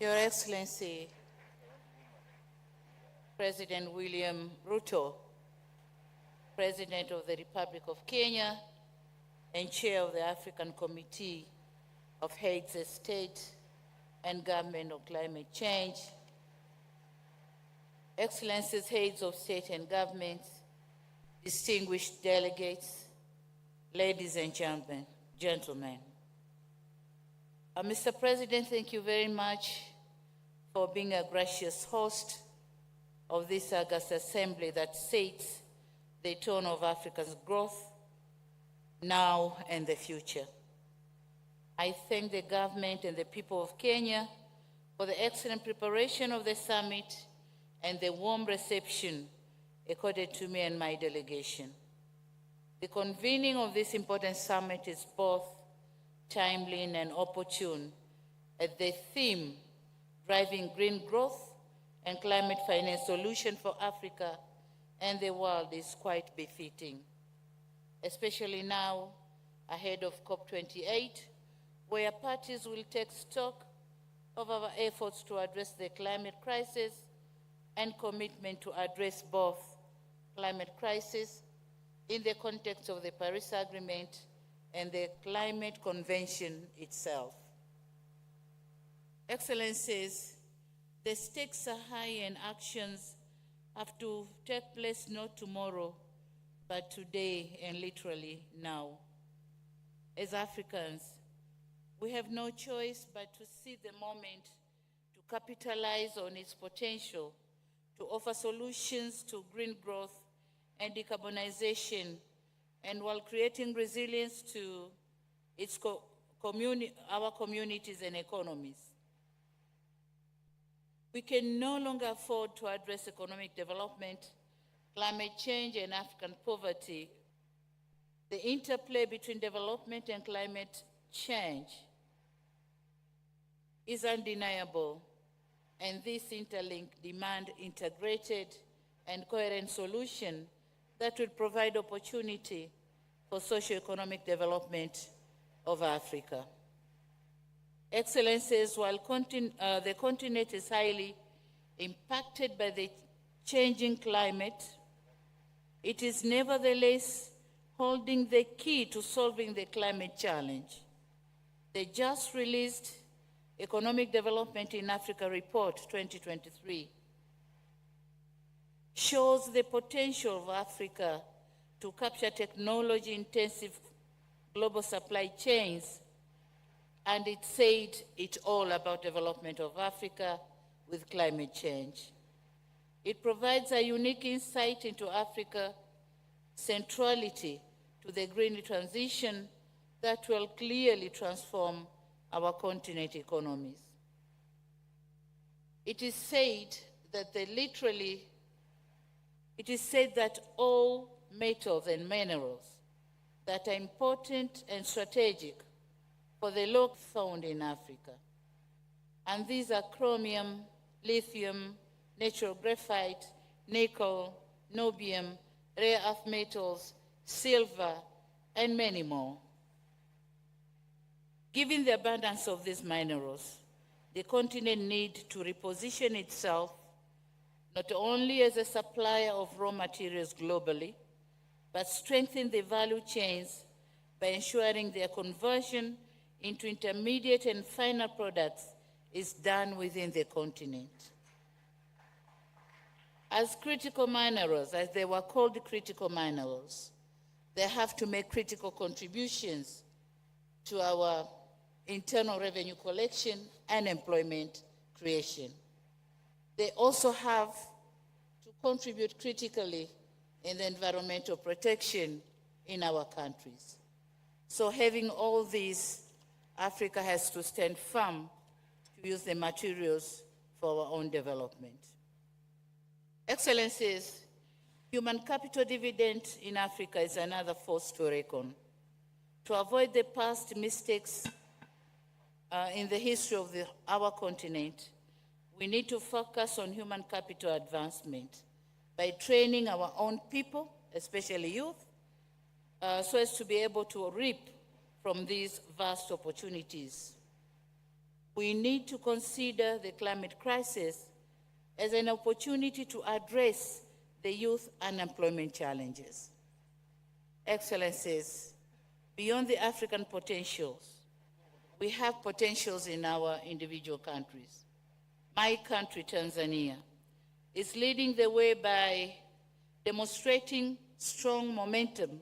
Your Excellency, President William Ruto, President of the Republic of Kenya and Chair of the African Committee of Heads of State and Government on Climate Change, Excellencies, Heads of State and Government, distinguished delegates, ladies and gentlemen. Mr. President, thank you very much for being a gracious host of this august assembly that sets the tone of Africa's growth now and the future. I thank the government and the people of Kenya for the excellent preparation of the summit and the warm reception accorded to me and my delegation. The convening of this important summit is both timely and opportune, as the theme, driving green growth and climate finance solution for Africa and the world, is quite befitting, especially now ahead of COP28, where parties will take stock of our efforts to address the climate crisis and commitment to address both climate crisis in the context of the Paris Agreement and the Climate Convention itself. Excellencies, the stakes are high and actions have to take place not tomorrow, but today and literally now. As Africans, we have no choice but to seize the moment to capitalize on its potential to offer solutions to green growth and decarbonization, and while creating resilience to its our communities and economies. We can no longer afford to address economic development, climate change, and African poverty. The interplay between development and climate change is undeniable, and this interlink demand integrated and coherent solution that will provide opportunity for socio-economic development of Africa. Excellencies, while the continent is highly impacted by the changing climate, it is nevertheless holding the key to solving the climate challenge. The just released Economic Development in Africa Report 2023 shows the potential of Africa to capture technology-intensive global supply chains, and it said it all about development of Africa with climate change. It provides a unique insight into Africa's centrality to the green transition that will clearly transform our continent economies. It is said that all metals and minerals that are important and strategic for the low found in Africa. And these are chromium, lithium, natural graphite, nickel, niobium, rare earth metals, silver, and many more. Given the abundance of these minerals, the continent needs to reposition itself not only as a supplier of raw materials globally, but strengthen the value chains by ensuring their conversion into intermediate and final products is done within the continent. As critical minerals, as they were called critical minerals, they have to make critical contributions to our internal revenue collection and employment creation. They also have to contribute critically in the environmental protection in our countries. So having all these, Africa has to stand firm to use the materials for our own development. Excellencies, human capital dividend in Africa is another force to reckon. To avoid the past mistakes in the history of our continent, we need to focus on human capital advancement by training our own people, especially youth, so as to be able to reap from these vast opportunities. We need to consider the climate crisis as an opportunity to address the youth unemployment challenges. Excellencies, beyond the African potentials, we have potentials in our individual countries. My country, Tanzania, is leading the way by demonstrating strong momentum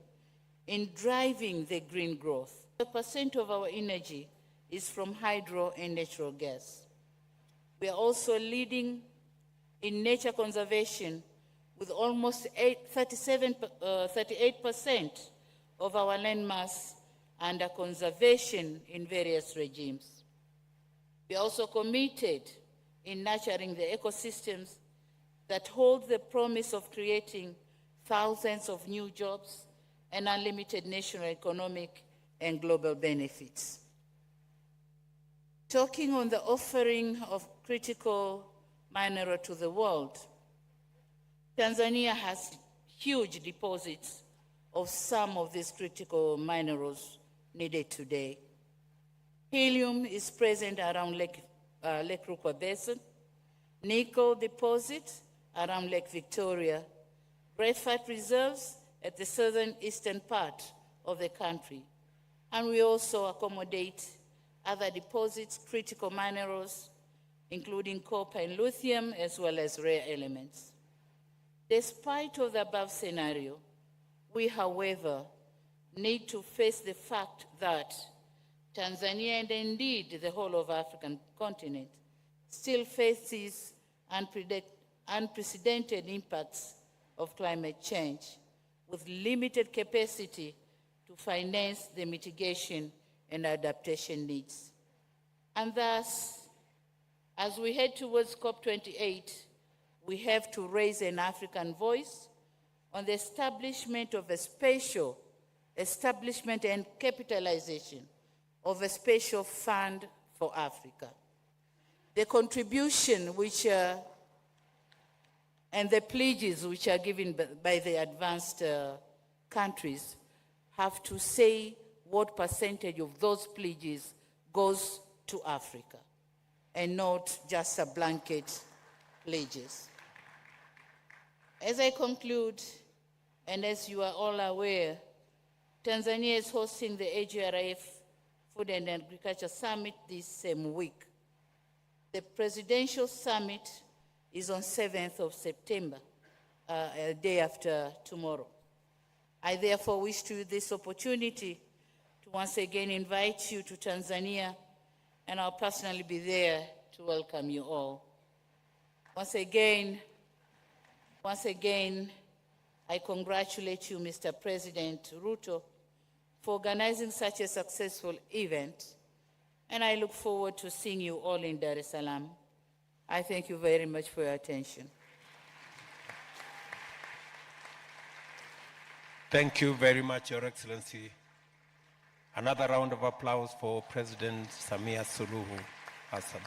in driving the green growth. 1% of our energy is from hydro and natural gas. We are also leading in nature conservation with almost 38% of our landmass under conservation in various regimes. We are also committed in nurturing the ecosystems that hold the promise of creating thousands of new jobs and unlimited national economic and global benefits. Talking on the offering of critical mineral to the world, Tanzania has huge deposits of some of these critical minerals needed today. Helium is present around Lake Rukwa Basin, nickel deposit around Lake Victoria, graphite reserves at the southern eastern part of the country. And we also accommodate other deposits, critical minerals, including copper and lithium, as well as rare elements. Despite of the above scenario, we, however, need to face the fact that Tanzania, and indeed the whole of African continent, still faces unprecedented impacts of climate change with limited capacity to finance the mitigation and adaptation needs. And thus, as we head towards COP28, we have to raise an African voice on the establishment and capitalization of a special fund for Africa. The contribution and the pledges which are given by the advanced countries have to say what percentage of those pledges goes to Africa and not just a blanket pledges. As I conclude, and as you are all aware, Tanzania is hosting the AGRF Food and Agriculture Summit this same week. The presidential summit is on 7th of September, a day after tomorrow. I therefore wish to use this opportunity to once again invite you to Tanzania, and I'll personally be there to welcome you all. Once again, I congratulate you, Mr. President Ruto, for organizing such a successful event, and I look forward to seeing you all in Dar es Salaam. I thank you very much for your attention. Thank you very much, Your Excellency. Another round of applause for President Samia Suluhu Hassan.